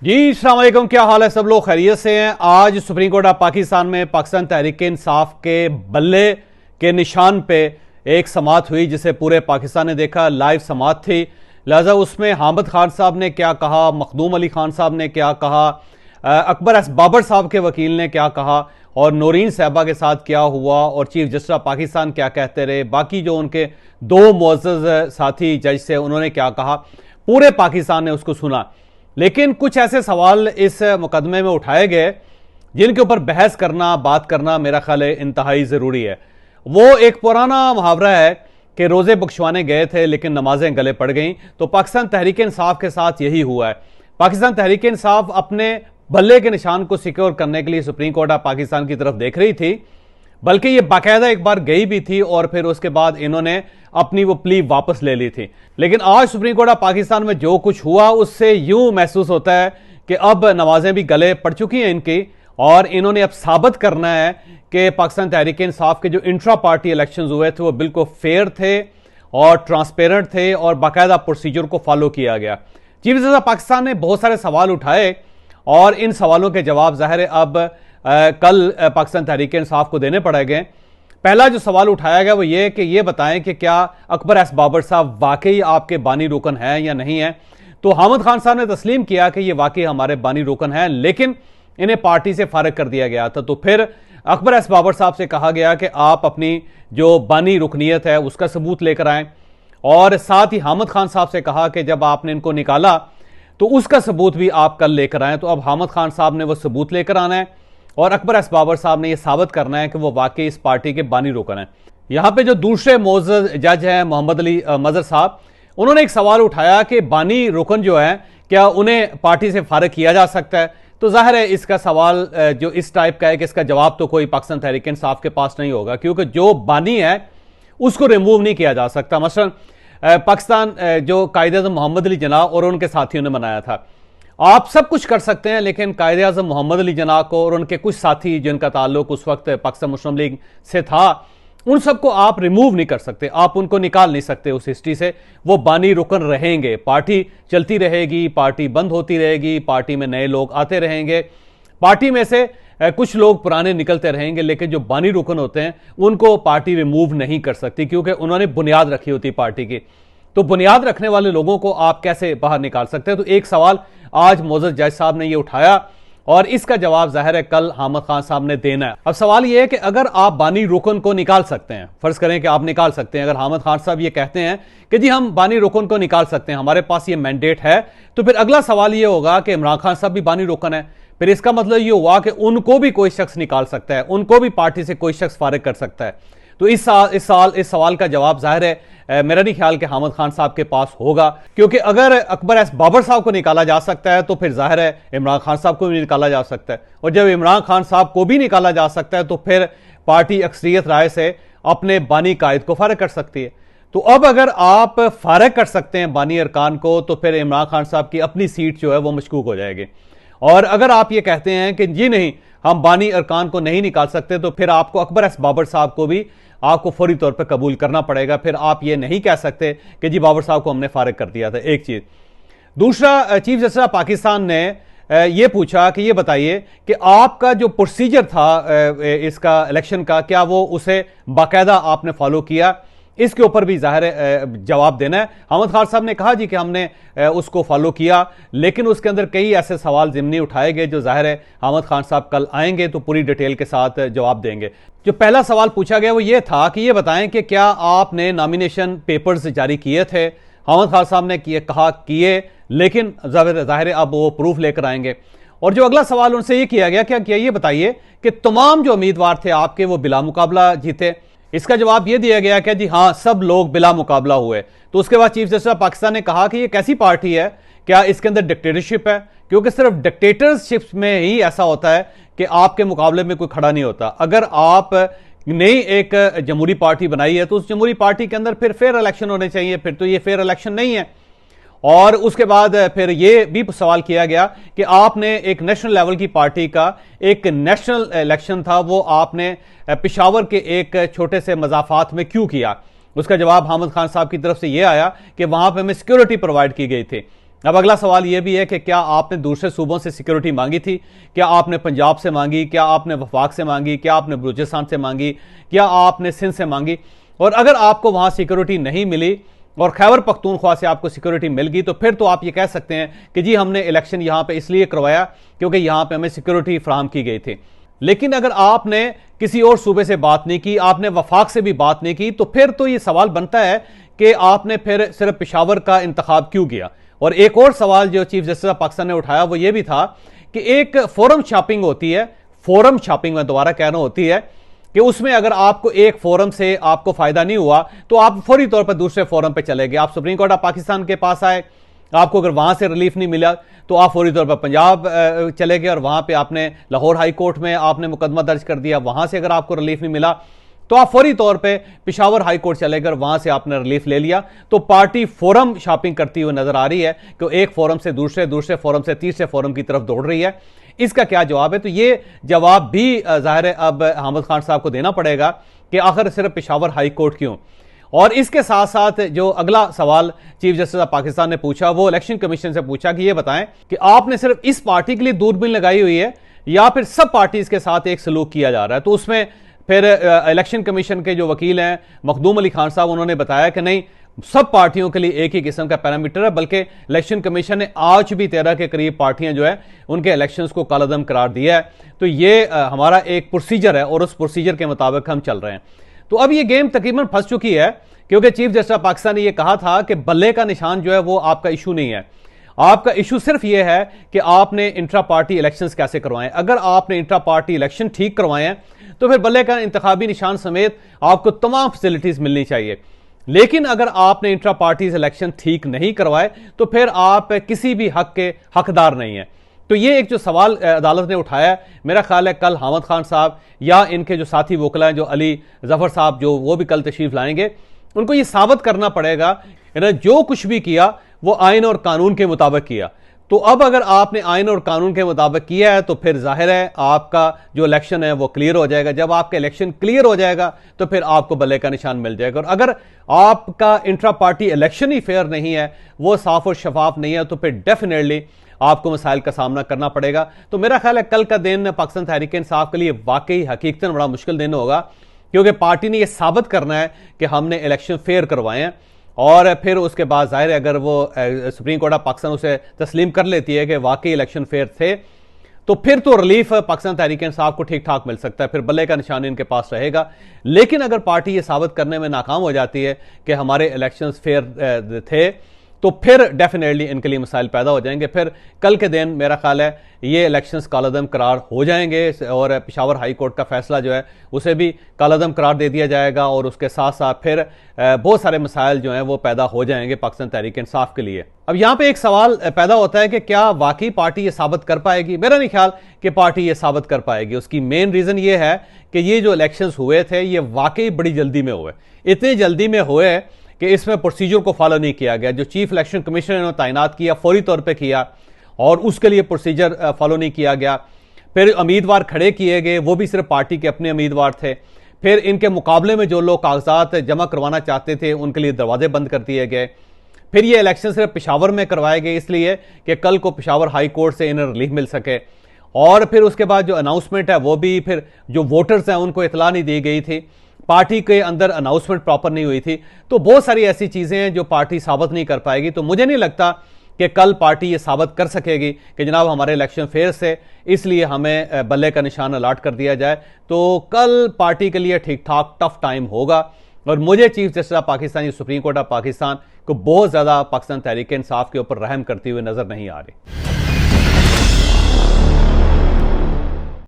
जी अस्सलाम वालेकुम, क्या हाल है? सब लोग खैरियत से हैं। आज सुप्रीम कोर्ट ऑफ पाकिस्तान में पाकिस्तान तहरीक इंसाफ के बल्ले के निशान पे एक समाअत हुई जिसे पूरे पाकिस्तान ने देखा। लाइव समाअत थी, लिहाजा उसमें हामिद खान साहब ने क्या कहा, मखदूम अली खान साहब ने क्या कहा, अकबर एस बाबर साहब के वकील ने क्या कहा और नौरीन साहबा के साथ क्या हुआ और चीफ जस्टिस ऑफ पाकिस्तान क्या कहते रहे, बाकी जो उनके दो मुअज़्ज़ज़ साथी जज थे उन्होंने क्या कहा, पूरे पाकिस्तान ने उसको सुना। लेकिन कुछ ऐसे सवाल इस मुकदमे में उठाए गए जिनके ऊपर बहस करना, बात करना मेरा ख्याल है इंतहाई ज़रूरी है। वो एक पुराना मुहावरा है कि रोज़े बख्शवाने गए थे लेकिन नमाजें गले पड़ गईं। तो पाकिस्तान तहरीक इंसाफ के साथ यही हुआ है। पाकिस्तान तहरीक इंसाफ अपने बल्ले के निशान को सिक्योर करने के लिए सुप्रीम कोर्ट ऑफ पाकिस्तान की तरफ देख रही थी, बल्कि ये बाकायदा एक बार गई भी थी और फिर उसके बाद इन्होंने अपनी वो प्ली वापस ले ली थी। लेकिन आज सुप्रीम कोर्ट ऑफ पाकिस्तान में जो कुछ हुआ उससे यूं महसूस होता है कि अब नमाजें भी गले पड़ चुकी हैं इनकी और इन्होंने अब साबित करना है कि पाकिस्तान तहरीक इंसाफ के जो इंट्रा पार्टी इलेक्शंस हुए थे वो बिल्कुल फेयर थे और ट्रांसपेरेंट थे और बाकायदा प्रोसीजर को फॉलो किया गया। चीफ जस्टिस ऑफ पाकिस्तान ने बहुत सारे सवाल उठाए और इन सवालों के जवाब ज़ाहिर है अब कल पाकिस्तान तहरीक इंसाफ को देने पड़ेंगे। पहला जो सवाल उठाया गया वो ये कि ये बताएं कि क्या अकबर एस बाबर साहब वाकई आपके बानी रुकन हैं या नहीं है। तो हामिद खान साहब ने तस्लीम किया कि ये वाकई हमारे बानी रुकन हैं, लेकिन इन्हें पार्टी से फारिग कर दिया गया था। तो फिर अकबर एस बाबर साहब से कहा गया कि आप अपनी जो बानी रुकनीत है उसका सबूत लेकर आएं और साथ ही हामिद खान साहब से कहा कि जब आपने इनको निकाला तो उसका सबूत भी आप कल लेकर आएं। तो अब हामिद खान साहब ने वो सबूत लेकर आना है और अकबर एस बाबर साहब ने यह साबित करना है कि वो वाकई इस पार्टी के बानी रुकन हैं। यहां पे जो दूसरे मुअज़्ज़ज़ जज हैं मोहम्मद अली मजहर साहब, उन्होंने एक सवाल उठाया कि बानी रुकन जो है क्या उन्हें पार्टी से फारिग किया जा सकता है। तो जाहिर है इसका सवाल जो इस टाइप का है कि इसका जवाब तो कोई पाकिस्तान तहरीक इंसाफ के पास नहीं होगा, क्योंकि जो बानी है उसको रिमूव नहीं किया जा सकता। मसलन पाकिस्तान जो कायदे-ए-आज़म मोहम्मद अली जिन्ना और उनके साथियों ने बनाया था। आप सब कुछ कर सकते हैं लेकिन कायदे-ए-आज़म मोहम्मद अली जिन्ना को और उनके कुछ साथी जिनका ताल्लुक उस वक्त पाकिस्तान मुस्लिम लीग से था, उन सबको आप रिमूव नहीं कर सकते, आप उनको निकाल नहीं सकते उस हिस्ट्री से। वो बानी रुकन रहेंगे, पार्टी चलती रहेगी, पार्टी बंद होती रहेगी, पार्टी में नए लोग आते रहेंगे, पार्टी में से कुछ लोग पुराने निकलते रहेंगे, लेकिन जो बानी रुकन होते हैं उनको पार्टी रिमूव नहीं कर सकती क्योंकि उन्होंने बुनियाद रखी होती पार्टी की। तो बुनियाद रखने वाले लोगों को आप कैसे बाहर निकाल सकते हैं? तो एक सवाल आज मुअज़्ज़ज़ जज साहब ने यह उठाया और इसका जवाब जाहिर है कल हामिद खान साहब ने देना है। अब सवाल यह है कि अगर आप बानी रुकन को निकाल सकते हैं, फर्ज करें कि आप निकाल सकते हैं, अगर हामिद खान साहब ये कहते हैं कि जी हम बानी रुकन को निकाल सकते हैं, हमारे पास ये मैंडेट है, तो फिर अगला सवाल यह होगा कि इमरान खान साहब भी बानी रुकन है। फिर इसका मतलब यह हुआ कि उनको भी कोई शख्स निकाल सकता है, उनको भी पार्टी से कोई शख्स फारिग कर सकता है। तो इस सवाल का जवाब जाहिर है मेरा नहीं ख्याल कि हामिद खान साहब के पास होगा, क्योंकि अगर अकबर एस बाबर साहब को निकाला जा सकता है तो फिर जाहिर है इमरान खान साहब को भी निकाला जा सकता है, और जब इमरान खान साहब को भी निकाला जा सकता है तो फिर पार्टी अक्सरियत राय से अपने बानी कायद को फारिग कर सकती है। तो अब अगर आप फारिग कर सकते हैं बानी अरकान को तो फिर इमरान खान साहब की अपनी सीट जो है वो मशकूक हो जाएगी। और अगर आप ये कहते हैं कि जी नहीं हम बानी अरकान को नहीं निकाल सकते तो फिर आपको अकबर एस बाबर साहब को भी आपको फौरी तौर पर कबूल करना पड़ेगा। फिर आप ये नहीं कह सकते कि जी बाबर साहब को हमने फारिग कर दिया था। एक चीज। दूसरा, चीफ जस्टिस ऑफ पाकिस्तान ने ये पूछा कि ये बताइए कि आपका जो प्रोसीजर था इसका इलेक्शन का, क्या वो उसे बाकायदा आपने फॉलो किया? इसके ऊपर भी जाहिर जवाब देना है। हामिद खान साहब ने कहा जी कि हमने उसको फॉलो किया, लेकिन उसके अंदर कई ऐसे सवाल ज़िम्नी उठाए गए जो जाहिर है हामिद खान साहब कल आएंगे तो पूरी डिटेल के साथ जवाब देंगे। जो पहला सवाल पूछा गया वो ये था कि ये बताएं कि क्या आपने नॉमिनेशन पेपर्स जारी किए थे? हामिद खान साहब ने कहा किए, लेकिन जाहिर अब वो प्रूफ लेकर आएंगे। और जो अगला सवाल उनसे ये किया गया क्या ये बताइए कि तमाम जो उम्मीदवार थे आपके वो बिला मुकाबला जीते? इसका जवाब यह दिया गया कि जी हाँ सब लोग बिला मुकाबला हुए। तो उसके बाद चीफ जस्टिस ऑफ पाकिस्तान ने कहा कि ये कैसी पार्टी है, क्या इसके अंदर डिक्टेटरशिप है? क्योंकि सिर्फ डिक्टेटरशिप में ही ऐसा होता है कि आपके मुकाबले में कोई खड़ा नहीं होता। अगर आप नई एक जमहूरी पार्टी बनाई है तो उस जमहूरी पार्टी के अंदर फिर फेयर इलेक्शन होने चाहिए, फिर तो ये फेयर इलेक्शन नहीं है। और उसके बाद फिर यह भी सवाल किया गया कि आपने एक नेशनल लेवल की पार्टी का एक नेशनल इलेक्शन था वो आपने पेशावर के एक छोटे से मजाफात में क्यों किया? उसका जवाब हामिद खान साहब की तरफ से यह आया कि वहां पर हमें सिक्योरिटी प्रोवाइड की गई थी अब अगला सवाल यह भी है कि क्या आपने दूसरे सूबों से सिक्योरिटी मांगी थी? क्या आपने पंजाब से मांगी? क्या आपने वफाक से मांगी? क्या आपने बलूचिस्तान से मांगी? क्या आपने सिंध से मांगी? और अगर आपको वहां सिक्योरिटी नहीं मिली और खैबर पख्तूनख्वा से आपको सिक्योरिटी मिल गई, तो फिर तो आप ये कह सकते हैं कि जी हमने इलेक्शन यहां पे इसलिए करवाया क्योंकि यहां पे हमें सिक्योरिटी फराहम की गई थी। लेकिन अगर आपने किसी और सूबे से बात नहीं की, आपने वफाक से भी बात नहीं की, तो फिर तो ये सवाल बनता है कि आपने फिर सिर्फ पेशावर का इंतखाब क्यों किया। और एक और सवाल जो चीफ जस्टिस ऑफ पाकिस्तान ने उठाया वो ये भी था कि एक फोरम शॉपिंग होती है, फोरम शॉपिंग मैं दोबारा कह रहा हूं होती है कि उसमें अगर आपको एक फोरम से आपको फायदा नहीं हुआ तो आप फौरी तौर पर दूसरे फोरम पे चले गए। आप सुप्रीम कोर्ट ऑफ पाकिस्तान के पास आए, आपको अगर वहां से रिलीफ नहीं मिला तो आप फौरी तौर पर पंजाब चले गए और वहां पे आपने लाहौर हाई कोर्ट में आपने मुकदमा दर्ज कर दिया। वहां से अगर आपको रिलीफ नहीं मिला तो आप फौरी तौर पे पेशावर हाई कोर्ट चले गए, वहां से आपने रिलीफ ले लिया। तो पार्टी फोरम शॉपिंग करती हुई नजर आ रही है कि एक फोरम से दूसरे, दूसरे फोरम से तीसरे फोरम की तरफ दौड़ रही है। इसका क्या जवाब है? तो ये जवाब भी जाहिर है अब हामिद खान साहब को देना पड़ेगा कि आखिर सिर्फ पेशावर हाई कोर्ट क्यों। और इसके साथ साथ जो अगला सवाल चीफ जस्टिस ऑफ पाकिस्तान ने पूछा वो इलेक्शन कमीशन से पूछा कि ये बताएं कि आपने सिर्फ इस पार्टी के लिए दूरबीन लगाई हुई है या फिर सब पार्टीज के साथ एक सलूक किया जा रहा है। तो उसमें फिर इलेक्शन कमीशन के जो वकील हैं मखदूम अली खान साहब, उन्होंने बताया कि नहीं, सब पार्टियों के लिए एक ही किस्म का पैरामीटर है, बल्कि इलेक्शन कमीशन ने आज भी 13 के करीब पार्टियां जो है उनके इलेक्शंस को कालादम करार दिया है। तो ये हमारा एक प्रोसीजर है और उस प्रोसीजर के मुताबिक हम चल रहे हैं। तो अब ये गेम तकरीबन फंस चुकी है क्योंकि चीफ जस्टिस ऑफ पाकिस्तान ने यह कहा था कि बल्ले का निशान जो है वो आपका इशू नहीं है। आपका इशू सिर्फ यह है कि आपने इंट्रा पार्टी इलेक्शंस कैसे करवाएं। अगर आपने इंट्रा पार्टी इलेक्शन ठीक करवाए हैं तो फिर बल्ले का इंतखाबी निशान समेत आपको तमाम फैसिलिटीज मिलनी चाहिए। लेकिन अगर आपने इंट्रा पार्टी इलेक्शन ठीक नहीं करवाए तो फिर आप किसी भी हक के हकदार नहीं है। तो ये एक जो सवाल अदालत ने उठाया, मेरा ख्याल है कल हामिद खान साहब या इनके जो साथी वकला हैं जो अली जफर साहब जो वो भी कल तशरीफ लाएंगे, उनको ये साबित करना पड़ेगा इन्होंने जो कुछ भी किया वो आइन और कानून के मुताबिक किया। तो अब अगर आपने आइन और कानून के मुताबिक किया है तो फिर जाहिर है आपका जो इलेक्शन है वो क्लियर हो जाएगा। जब आपका इलेक्शन क्लियर हो जाएगा तो फिर आपको बल्ले का निशान मिल जाएगा। और अगर आपका इंट्रा पार्टी इलेक्शन ही फेयर नहीं है, वो साफ और शफाफ नहीं है, तो फिर डेफिनेटली आपको मसाइल का सामना करना पड़ेगा। तो मेरा ख्याल है कल का दिन पाकिस्तान तहरीक इंसाफ के लिए वाकई हकीकतन बड़ा मुश्किल दिन होगा, क्योंकि पार्टी ने यह साबित करना है कि हमने इलेक्शन फेयर करवाए हैं। और फिर उसके बाद जाहिर है अगर वो सुप्रीम कोर्ट ऑफ पाकिस्तान उसे तस्लीम कर लेती है कि वाकई इलेक्शन फेयर थे, तो फिर तो रिलीफ पाकिस्तान तहरीक इंसाफ को ठीक ठाक मिल सकता है, फिर बल्ले का निशान इनके पास रहेगा। लेकिन अगर पार्टी ये साबित करने में नाकाम हो जाती है कि हमारे इलेक्शंस फेयर थे, तो फिर डेफिनेटली इनके लिए मसाइल पैदा हो जाएंगे। फिर कल के दिन मेरा ख्याल है ये इलेक्शंस कालादम करार हो जाएंगे और पेशावर हाई कोर्ट का फैसला जो है उसे भी कालादम करार दे दिया जाएगा। और उसके साथ साथ फिर बहुत सारे मसाइल जो हैं वो पैदा हो जाएंगे पाकिस्तान तहरीक इंसाफ के लिए। अब यहाँ पे एक सवाल पैदा होता है कि क्या वाकई पार्टी ये साबित कर पाएगी? मेरा नहीं ख्याल कि पार्टी ये साबित कर पाएगी। उसकी मेन रीजन ये है कि ये जो इलेक्शंस हुए थे ये वाकई बड़ी जल्दी में हुए, इतनी जल्दी में हुए कि इसमें प्रोसीजर को फॉलो नहीं किया गया। जो चीफ इलेक्शन कमिश्नर ने तैनात किया फौरी तौर पे किया और उसके लिए प्रोसीजर फॉलो नहीं किया गया। फिर उम्मीदवार खड़े किए गए, वो भी सिर्फ पार्टी के अपने उम्मीदवार थे। फिर इनके मुकाबले में जो लोग कागजात जमा करवाना चाहते थे उनके लिए दरवाजे बंद कर दिए गए। फिर ये इलेक्शन सिर्फ पेशावर में करवाए गए इसलिए कि कल को पेशावर हाई कोर्ट से इन्हें रिलीफ मिल सके। और फिर उसके बाद जो अनाउंसमेंट है वो भी फिर जो वोटर्स हैं उनको इतला नहीं दी गई थी, पार्टी के अंदर अनाउंसमेंट प्रॉपर नहीं हुई थी। तो बहुत सारी ऐसी चीजें हैं जो पार्टी साबित नहीं कर पाएगी। तो मुझे नहीं लगता कि कल पार्टी ये साबित कर सकेगी कि जनाब हमारे इलेक्शन फेयर से, इसलिए हमें बल्ले का निशान अलाट कर दिया जाए। तो कल पार्टी के लिए ठीक ठाक टफ टाइम होगा और मुझे chief justice of Pakistan supreme court of Pakistan को बहुत ज्यादा पाकिस्तान तहरीक इंसाफ के ऊपर रहम करती हुई नजर नहीं आ रही।